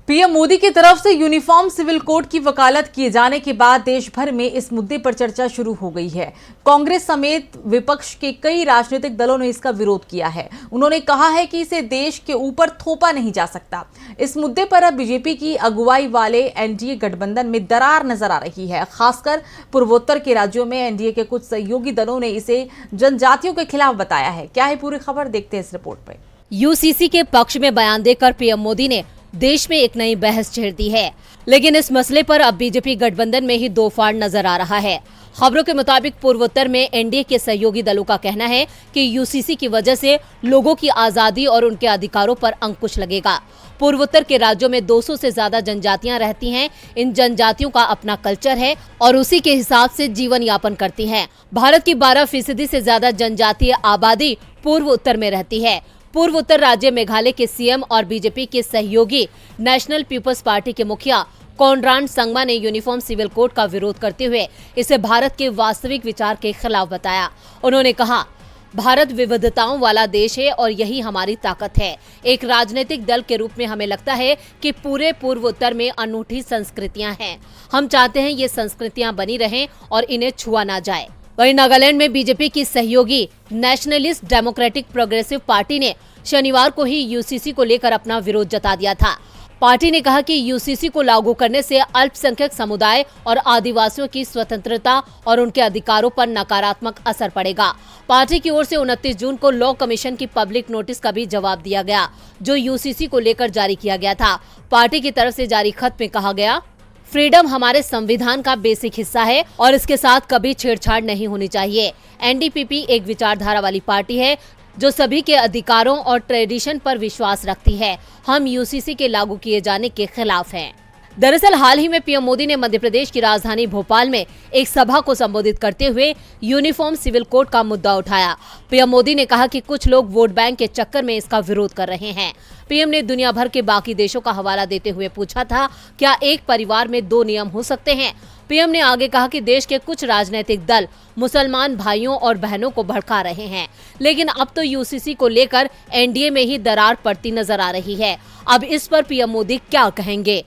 PM Modi की तरफ से यूनिफॉर्म सिविल कोड की वकालत किए जाने के बाद देश भर में इस मुद्दे पर चर्चा शुरू हो गई है। कांग्रेस समेत विपक्ष के कई राजनीतिक दलों ने इसका विरोध किया है। उन्होंने कहा है कि इसे देश के ऊपर थोपा नहीं जा सकता। इस मुद्दे पर अब बीजेपी की अगुवाई वाले एनडीए गठबंधन में दरार नजर आ रही है। खासकर पूर्वोत्तर के राज्यों में एनडीए के कुछ सहयोगी दलों ने इसे जनजातियों के खिलाफ बताया है। क्या है पूरी खबर, देखते हैं इस रिपोर्ट में। यूसीसी के पक्ष में बयान देकर पीएम मोदी ने देश में एक नई बहस छेड़ दी है, लेकिन इस मसले पर अब बीजेपी गठबंधन में ही दो फाड़ नजर आ रहा है। खबरों के मुताबिक पूर्वोत्तर में एनडीए के सहयोगी दलों का कहना है कि यूसीसी की वजह से लोगों की आजादी और उनके अधिकारों पर अंकुश लगेगा। पूर्वोत्तर के राज्यों में 200 से ज्यादा जनजातियां रहती हैं। इन जनजातियों का अपना कल्चर है और उसी के हिसाब से जीवन यापन करती हैं। भारत की 12% से ज्यादा जनजातीय आबादी पूर्व उत्तर में रहती है। पूर्व उत्तर राज्य मेघालय के सीएम और बीजेपी के सहयोगी नेशनल पीपल्स पार्टी के मुखिया कोनराड संगमा ने यूनिफॉर्म सिविल कोड का विरोध करते हुए इसे भारत के वास्तविक विचार के खिलाफ बताया। उन्होंने कहा, भारत विविधताओं वाला देश है और यही हमारी ताकत है। एक राजनीतिक दल के रूप में हमें लगता है कि पूरे पूर्व उत्तर में अनूठी संस्कृतियां हैं। हम चाहते हैं ये संस्कृतियां बनी रहें और इन्हें छुआ ना जाए। वहीं नागालैंड में बीजेपी की सहयोगी नेशनलिस्ट डेमोक्रेटिक प्रोग्रेसिव पार्टी ने शनिवार को ही यूसीसी को लेकर अपना विरोध जता दिया था। पार्टी ने कहा कि यूसीसी को लागू करने से अल्पसंख्यक समुदाय और आदिवासियों की स्वतंत्रता और उनके अधिकारों पर नकारात्मक असर पड़ेगा। पार्टी की ओर से 29 जून को लॉ कमीशन की पब्लिक नोटिस का भी जवाब दिया गया, जो यूसीसी को लेकर जारी किया गया था। पार्टी की तरफ से जारी खत में कहा गया, फ्रीडम हमारे संविधान का बेसिक हिस्सा है और इसके साथ कभी छेड़छाड़ नहीं होनी चाहिए। एनडीपीपी एक विचारधारा वाली पार्टी है जो सभी के अधिकारों और ट्रेडिशन पर विश्वास रखती है। हम यूसीसी के लागू किए जाने के खिलाफ हैं। दरअसल हाल ही में पीएम मोदी ने मध्य प्रदेश की राजधानी भोपाल में एक सभा को संबोधित करते हुए यूनिफॉर्म सिविल कोड का मुद्दा उठाया। पीएम मोदी ने कहा कि कुछ लोग वोट बैंक के चक्कर में इसका विरोध कर रहे हैं। पीएम ने दुनिया भर के बाकी देशों का हवाला देते हुए पूछा था, क्या एक परिवार में 2 नियम हो सकते हैं? पीएम ने आगे कहा कि देश के कुछ राजनीतिक दल मुसलमान भाइयों और बहनों को भड़का रहे हैं, लेकिन अब तो यूसीसी को लेकर एनडीए में ही दरार पड़ती नजर आ रही है। अब इस पर पीएम मोदी क्या कहेंगे?